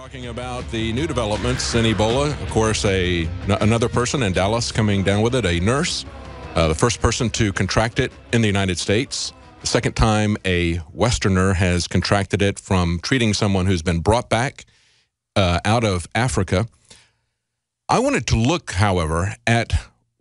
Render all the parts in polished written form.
Talking about the new developments in Ebola. Of course, another person in Dallas coming down with it, a nurse, the first person to contract it in the United States. The second time a Westerner has contracted it from treating someone who's been brought back out of Africa. I wanted to look, however, at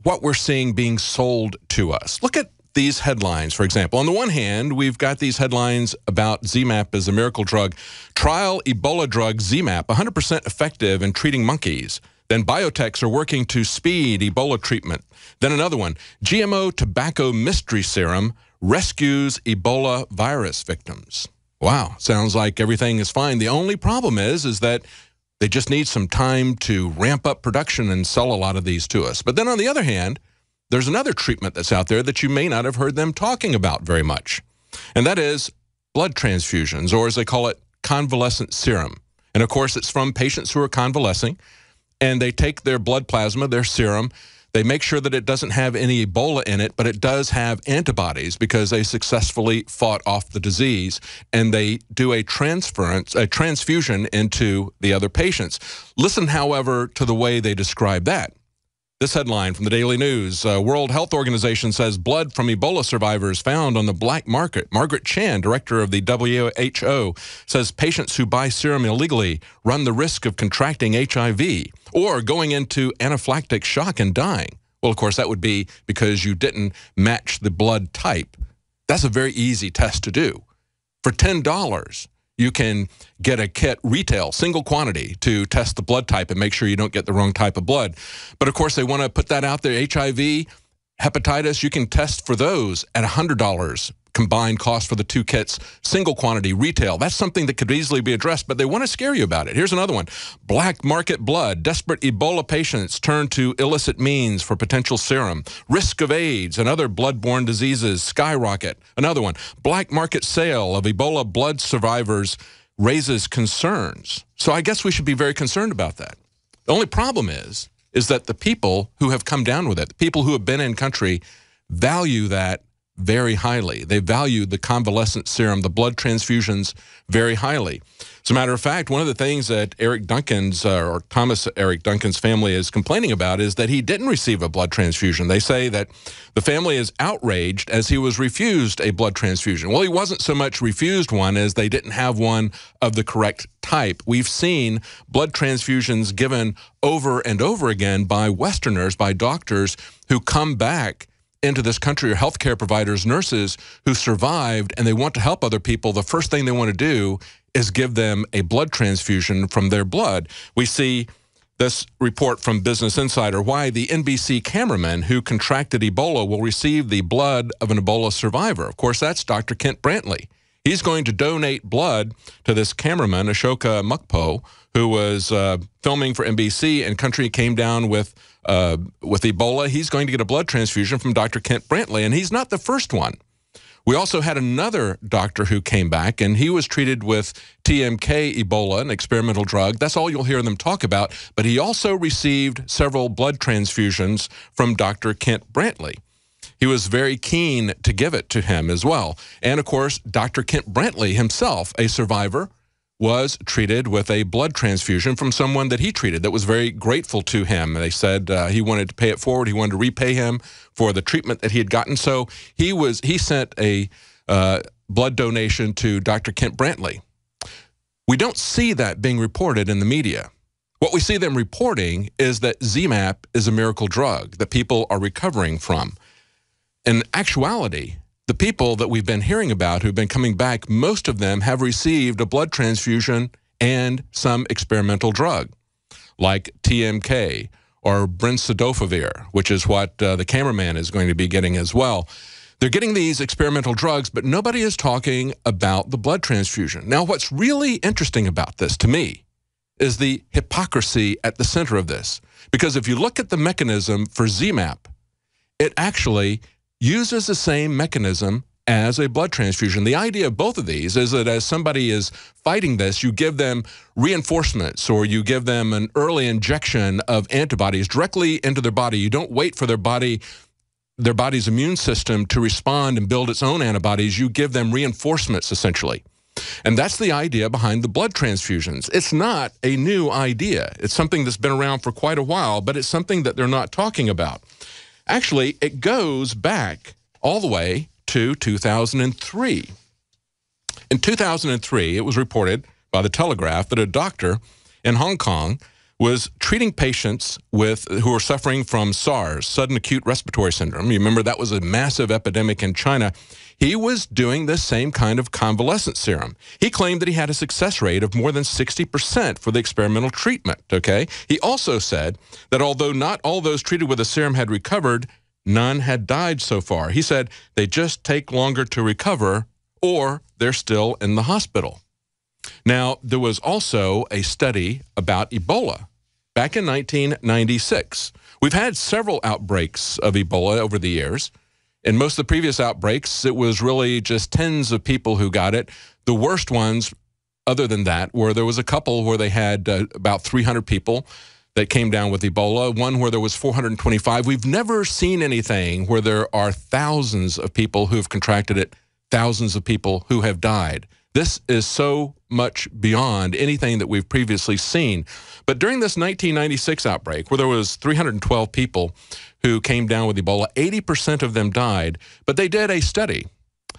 what we're seeing being sold to us. Look at these headlines, for example. On the one hand, we've got these headlines about ZMapp as a miracle drug. Trial Ebola drug ZMapp, 100% effective in treating monkeys. Then biotechs are working to speed Ebola treatment. Then another one, GMO tobacco mystery serum rescues Ebola virus victims. Wow, sounds like everything is fine. The only problem is that they just need some time to ramp up production and sell a lot of these to us. But then on the other hand, there's another treatment that's out there that you may not have heard them talking about very much. And that is blood transfusions, or as they call it, convalescent serum. And of course, it's from patients who are convalescing, and they take their blood plasma, their serum, they make sure that it doesn't have any Ebola in it, but it does have antibodies because they successfully fought off the disease, and they do a transfusion into the other patients. Listen, however, to the way they describe that. This headline from the Daily News, World Health Organization says blood from Ebola survivors found on the black market. Margaret Chan, director of the WHO, says patients who buy serum illegally run the risk of contracting HIV or going into anaphylactic shock and dying. Well, of course, that would be because you didn't match the blood type. That's a very easy test to do. For $10, you can get a kit retail, single quantity, to test the blood type and make sure you don't get the wrong type of blood. But of course, they want to put that out there. HIV, hepatitis, you can test for those at $100 combined cost for the two kits, single quantity, retail. That's something that could easily be addressed, but they want to scare you about it. Here's another one. Black market blood. Desperate Ebola patients turn to illicit means for potential serum. Risk of AIDS and other bloodborne diseases skyrocket. Another one. Black market sale of Ebola blood survivors raises concerns. So I guess we should be very concerned about that. The only problem is that the people who have come down with it, the people who have been in country, value that very highly. They value the convalescent serum, the blood transfusions, very highly. As a matter of fact, one of the things that Eric Duncan's, or Thomas Eric Duncan's family is complaining about is that he didn't receive a blood transfusion. They say that the family is outraged as he was refused a blood transfusion. Well, he wasn't so much refused one as they didn't have one of the correct type. We've seen blood transfusions given over and over again by Westerners, by doctors who come back into this country, or healthcare providers, nurses who survived, and they want to help other people. The first thing they want to do is give them a blood transfusion from their blood. We see this report from Business Insider, why the NBC cameraman who contracted Ebola will receive the blood of an Ebola survivor. Of course, that's Dr. Kent Brantley. He's going to donate blood to this cameraman, Ashoka Mukpo, who was filming for NBC, and country came down with Ebola. He's going to get a blood transfusion from Dr. Kent Brantley, and he's not the first one. We also had another doctor who came back, and he was treated with TMK Ebola, an experimental drug. That's all you'll hear them talk about. But he also received several blood transfusions from Dr. Kent Brantley. He was very keen to give it to him as well. And, of course, Dr. Kent Brantley himself, a survivor, was treated with a blood transfusion from someone that he treated that was very grateful to him. They said he wanted to pay it forward. He wanted to repay him for the treatment that he had gotten. So he sent a blood donation to Dr. Kent Brantley. We don't see that being reported in the media. What we see them reporting is that ZMapp is a miracle drug that people are recovering from. In actuality, the people that we've been hearing about who've been coming back, most of them have received a blood transfusion and some experimental drug, like TMK or brincidofovir, which is what the cameraman is going to be getting as well. They're getting these experimental drugs, but nobody is talking about the blood transfusion. Now, what's really interesting about this, to me, is the hypocrisy at the center of this. Because if you look at the mechanism for ZMapp, it actually uses the same mechanism as a blood transfusion. The idea of both of these is that as somebody is fighting this, you give them reinforcements, or you give them an early injection of antibodies directly into their body. You don't wait for their body's immune system to respond and build its own antibodies. You give them reinforcements, essentially. And that's the idea behind the blood transfusions. It's not a new idea. It's something that's been around for quite a while, but it's something that they're not talking about. Actually, it goes back all the way to 2003. In 2003, it was reported by the Telegraph that a doctor in Hong Kong was treating patients who were suffering from SARS, sudden acute respiratory syndrome. You remember that was a massive epidemic in China. He was doing the same kind of convalescent serum. He claimed that he had a success rate of more than 60% for the experimental treatment, okay? He also said that although not all those treated with the serum had recovered, none had died so far. He said they just take longer to recover or they're still in the hospital. Now, there was also a study about Ebola back in 1996. We've had several outbreaks of Ebola over the years. In most of the previous outbreaks, it was really just tens of people who got it. The worst ones, other than that, were there was a couple where they had about 300 people that came down with Ebola, one where there was 425. We've never seen anything where there are thousands of people who have contracted it, thousands of people who have died. This is so much beyond anything that we've previously seen. But during this 1996 outbreak, where there was 312 people who came down with Ebola, 80% of them died. But they did a study.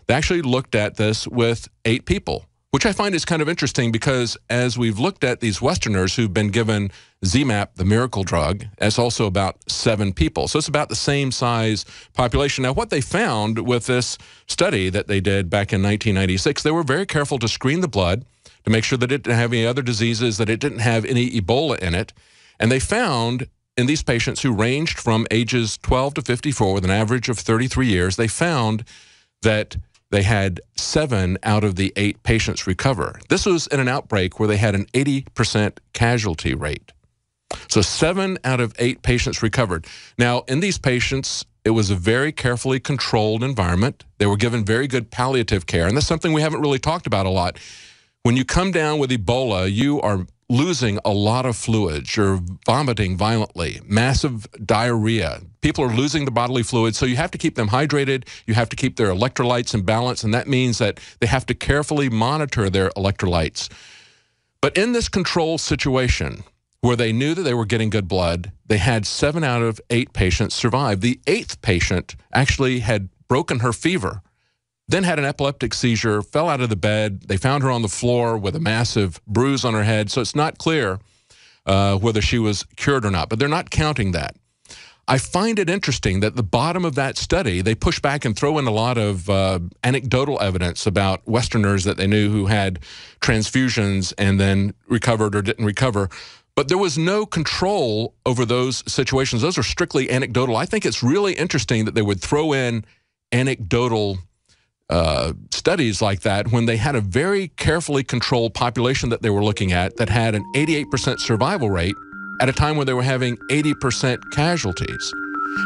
They actually looked at this with 8 people, which I find is kind of interesting because as we've looked at these Westerners who've been given ZMapp, the miracle drug, that's also about 7 people. So it's about the same size population. Now, what they found with this study that they did back in 1996, they were very careful to screen the blood to make sure that it didn't have any other diseases, that it didn't have any Ebola in it. And they found in these patients who ranged from ages 12 to 54 with an average of 33 years, they found that they had 7 out of the 8 patients recover. This was in an outbreak where they had an 80% casualty rate. So 7 out of 8 patients recovered. Now, in these patients, it was a very carefully controlled environment. They were given very good palliative care, and that's something we haven't really talked about a lot. When you come down with Ebola, you are losing a lot of fluids. You're vomiting violently, massive diarrhea. People are losing the bodily fluids, so you have to keep them hydrated. You have to keep their electrolytes in balance, and that means that they have to carefully monitor their electrolytes. But in this control situation, where they knew that they were getting good blood, they had 7 out of 8 patients survive. The 8th patient actually had broken her fever, then had an epileptic seizure, fell out of the bed. They found her on the floor with a massive bruise on her head, so it's not clear whether she was cured or not, but they're not counting that. I find it interesting that at the bottom of that study, they push back and throw in a lot of anecdotal evidence about Westerners that they knew who had transfusions and then recovered or didn't recover. But there was no control over those situations. Those are strictly anecdotal. I think it's really interesting that they would throw in anecdotal studies like that when they had a very carefully controlled population that they were looking at that had an 88% survival rate at a time when they were having 80% casualties.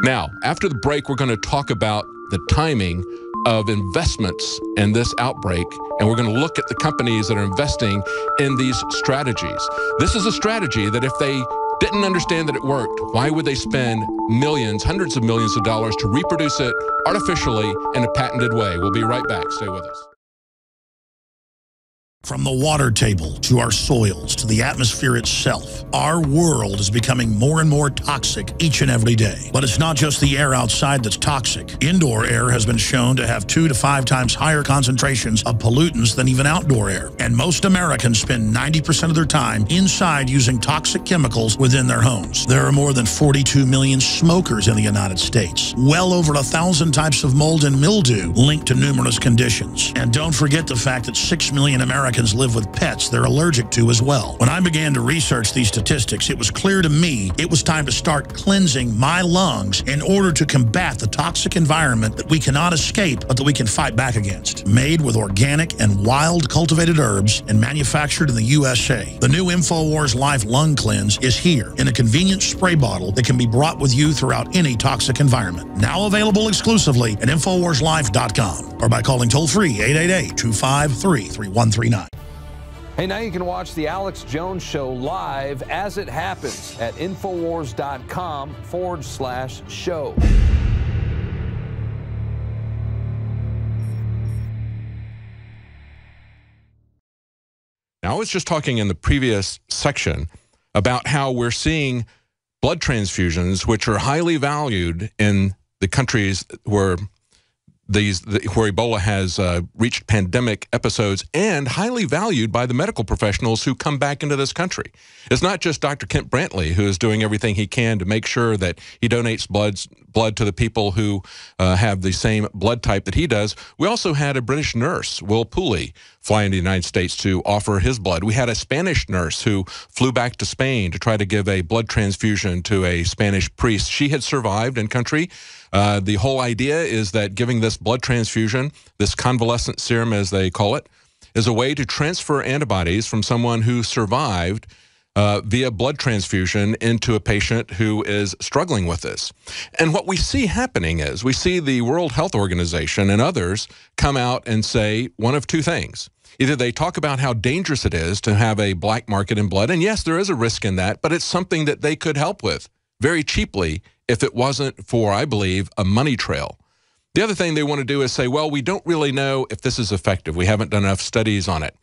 Now, after the break, we're going to talk about the timing of investments in this outbreak, and we're going to look at the companies that are investing in these strategies. This is a strategy that if they didn't understand that it worked, why would they spend millions, hundreds of millions of dollars to reproduce it artificially in a patented way? We'll be right back. Stay with us. From the water table to our soils to the atmosphere itself, our world is becoming more and more toxic each and every day. But it's not just the air outside that's toxic. Indoor air has been shown to have 2 to 5 times higher concentrations of pollutants than even outdoor air. And most Americans spend 90% of their time inside using toxic chemicals within their homes. There are more than 42 million smokers in the United States. Well over 1,000 types of mold and mildew linked to numerous conditions. And don't forget the fact that 6 million Americans live with pets they're allergic to as well. When I began to research these statistics, it was clear to me it was time to start cleansing my lungs in order to combat the toxic environment that we cannot escape, but that we can fight back against. Made with organic and wild cultivated herbs and manufactured in the USA, the new InfoWars Life Lung Cleanse is here in a convenient spray bottle that can be brought with you throughout any toxic environment. Now available exclusively at InfoWarsLife.com or by calling toll-free 888-253-3139. Hey, now you can watch The Alex Jones Show live as it happens at Infowars.com/show. Now, I was just talking in the previous section about how we're seeing blood transfusions, which are highly valued in the countries where where Ebola has reached pandemic episodes, and highly valued by the medical professionals who come back into this country. It's not just Dr. Kent Brantley who is doing everything he can to make sure that he donates blood to the people who have the same blood type that he does. We also had a British nurse, Will Pooley, fly into the United States to offer his blood. We had a Spanish nurse who flew back to Spain to try to give a blood transfusion to a Spanish priest. She had survived in country. The whole idea is that giving this blood transfusion, this convalescent serum as they call it, is a way to transfer antibodies from someone who survived via blood transfusion into a patient who is struggling with this. And what we see happening is we see the World Health Organization and others come out and say one of two things. Either they talk about how dangerous it is to have a black market in blood, and yes, there is a risk in that, but it's something that they could help with very cheaply if it wasn't for, I believe, a money trail. The other thing they want to do is say, well, we don't really know if this is effective. We haven't done enough studies on it.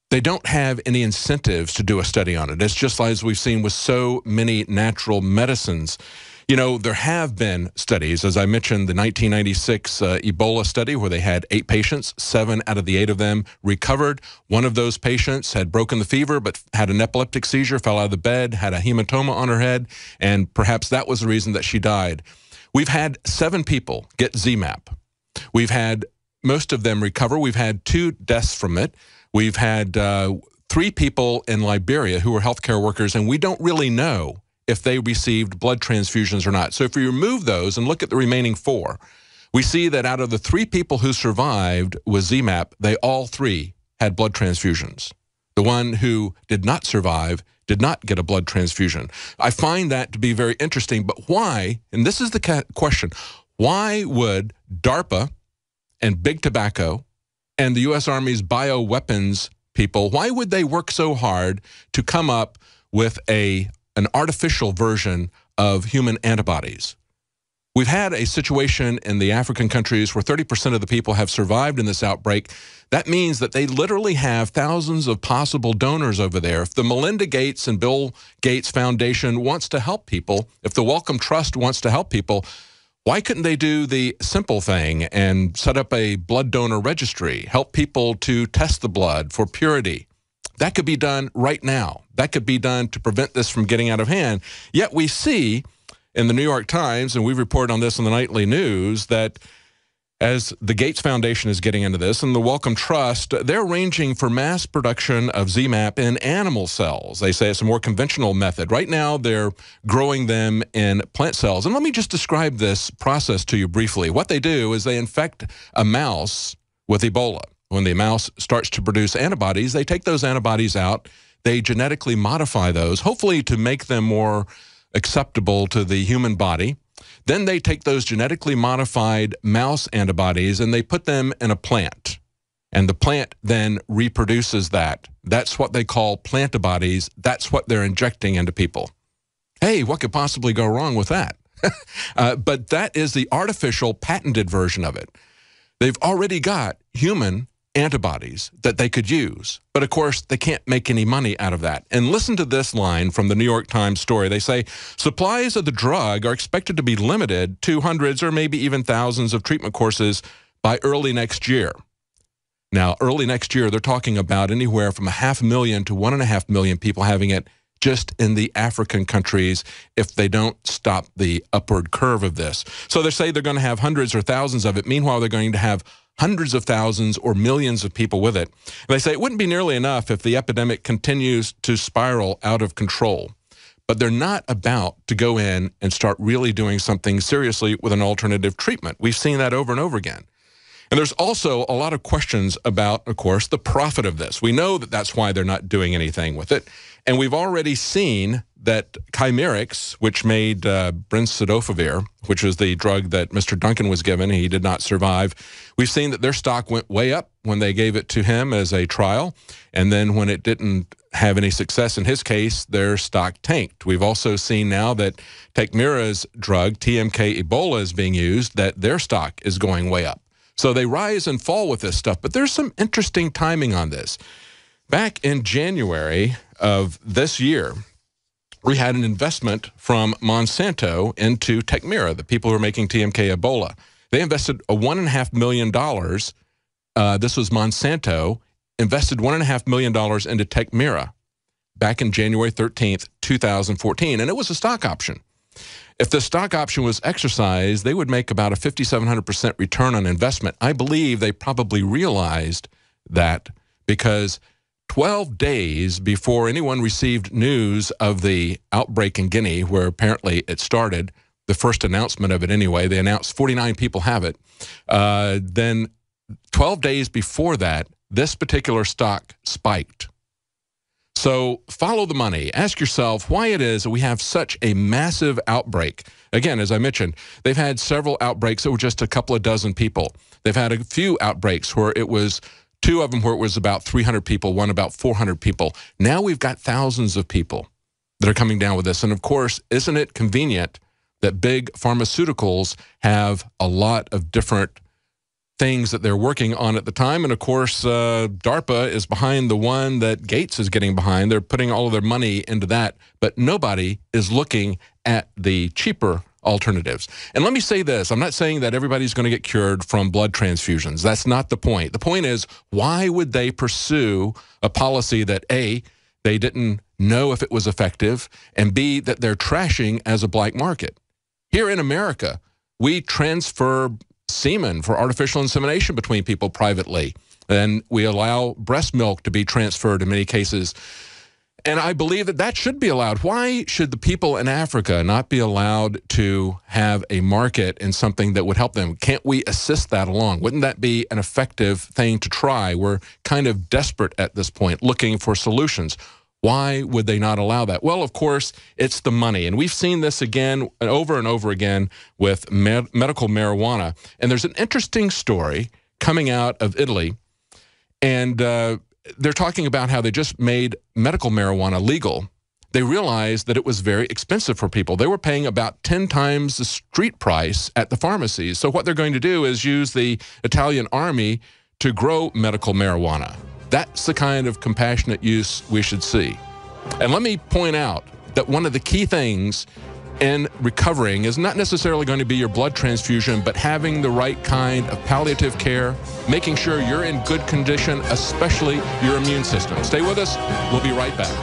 They don't have any incentives to do a study on it. It's just like as we've seen with so many natural medicines. You know, there have been studies, as I mentioned, the 1996 Ebola study where they had 8 patients, 7 out of the 8 of them recovered. One of those patients had broken the fever but had an epileptic seizure, fell out of the bed, had a hematoma on her head, and perhaps that was the reason that she died. We've had 7 people get ZMapp. We've had most of them recover. We've had 2 deaths from it. We've had 3 people in Liberia who were healthcare workers, and we don't really know if they received blood transfusions or not. So if we remove those and look at the remaining 4, we see that out of the 3 people who survived with ZMapp, they all 3 had blood transfusions. The one who did not survive did not get a blood transfusion. I find that to be very interesting, but why, and this is the question, why would DARPA and Big Tobacco and the U.S. Army's bioweapons people, why would they work so hard to come up with an artificial version of human antibodies? We've had a situation in the African countries where 30% of the people have survived in this outbreak. That means that they literally have thousands of possible donors over there. If the Melinda Gates and Bill Gates Foundation wants to help people, if the Wellcome Trust wants to help people, why couldn't they do the simple thing and set up a blood donor registry, help people to test the blood for purity? That could be done right now. That could be done to prevent this from getting out of hand. Yet we see in the New York Times, and we report on this in the nightly news, that as the Gates Foundation is getting into this and the Wellcome Trust, they're arranging for mass production of ZMapp in animal cells. They say it's a more conventional method. Right now, they're growing them in plant cells. And let me just describe this process to you briefly. What they do is they infect a mouse with Ebola. When the mouse starts to produce antibodies, they take those antibodies out. They genetically modify those, hopefully to make them more acceptable to the human body. Then they take those genetically modified mouse antibodies and they put them in a plant. And the plant then reproduces that. That's what they call plantibodies. That's what they're injecting into people. Hey, what could possibly go wrong with that? But that is the artificial patented version of it. They've already got human antibodies that they could use. But of course, they can't make any money out of that. And listen to this line from the New York Times story. They say, supplies of the drug are expected to be limited to hundreds or maybe even thousands of treatment courses by early next year. Now, early next year, they're talking about anywhere from 500,000 to 1.5 million people having it just in the African countries if they don't stop the upward curve of this. So they say they're going to have hundreds or thousands of it. Meanwhile, they're going to have hundreds of thousands or millions of people with it. And they say it wouldn't be nearly enough if the epidemic continues to spiral out of control. But they're not about to go in and start really doing something seriously with an alternative treatment. We've seen that over and over again. And there's also a lot of questions about, of course, the profit of this. We know that that's why they're not doing anything with it. And we've already seen that Chimerix, which made brincidofovir, which was the drug that Mr. Duncan was given, he did not survive. We've seen that their stock went way up when they gave it to him as a trial. And then when it didn't have any success in his case, their stock tanked. We've also seen now that Takmira's drug, TMK Ebola, is being used, that their stock is going way up. So they rise and fall with this stuff. But there's some interesting timing on this. Back in January of this year, we had an investment from Monsanto into Tecmira, the people who are making TMK Ebola. They invested $1.5 million. This was Monsanto, invested $1.5 million into Tecmira back in January 13th, 2014, and it was a stock option. If the stock option was exercised, they would make about a 5,700% return on investment. I believe they probably realized that because 12 days before anyone received news of the outbreak in Guinea, where apparently it started, the first announcement of it anyway, they announced 49 people have it. Then 12 days before that, this particular stock spiked. So follow the money. Ask yourself why it is that we have such a massive outbreak. Again, as I mentioned, they've had several outbreaks that were just a couple of dozen people. They've had a few outbreaks where it was two of them where it was about 300 people, one about 400 people. Now we've got thousands of people that are coming down with this. And of course, isn't it convenient that big pharmaceuticals have a lot of different things that they're working on at the time? And of course, DARPA is behind the one that Gates is getting behind. They're putting all of their money into that, but nobody is looking at the cheaper alternatives. And let me say this, I'm not saying that everybody's going to get cured from blood transfusions. That's not the point. The point is, why would they pursue a policy that A, they didn't know if it was effective, and B, that they're trashing as a black market? Here in America, we transfer semen for artificial insemination between people privately, and we allow breast milk to be transferred in many cases. And I believe that that should be allowed. Why should the people in Africa not be allowed to have a market in something that would help them? Can't we assist that along? Wouldn't that be an effective thing to try? We're kind of desperate at this point, looking for solutions. Why would they not allow that? Well, of course, it's the money. And we've seen this again and over again with medical marijuana. And there's an interesting story coming out of Italy. And they're talking about how they just made medical marijuana legal. They realized that it was very expensive for people. They were paying about 10 times the street price at the pharmacies. So what they're going to do is use the Italian army to grow medical marijuana. That's the kind of compassionate use we should see. And let me point out that one of the key things in recovering is not necessarily going to be your blood transfusion, but having the right kind of palliative care, making sure you're in good condition, especially your immune system. Stay with us. We'll be right back.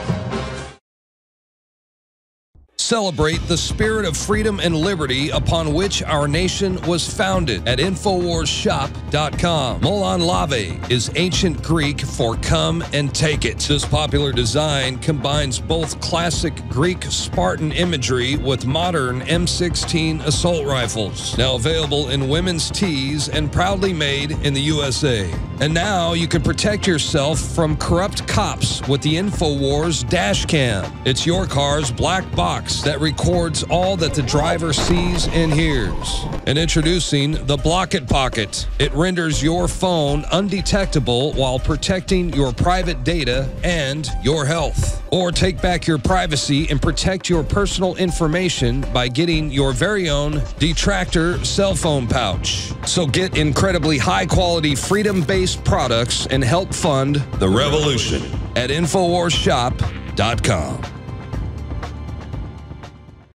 Celebrate the spirit of freedom and liberty upon which our nation was founded at InfoWarsShop.com. Molon Lave is ancient Greek for come and take it. This popular design combines both classic Greek Spartan imagery with modern M16 assault rifles. Now available in women's tees and proudly made in the USA. And now you can protect yourself from corrupt cops with the InfoWars dash cam. It's your car's black box that records all that the driver sees and hears. And introducing the Block It Pocket. It renders your phone undetectable while protecting your private data and your health. Or take back your privacy and protect your personal information by getting your very own Detractor cell phone pouch. So get incredibly high-quality, freedom-based products and help fund the revolution at InfoWarsShop.com.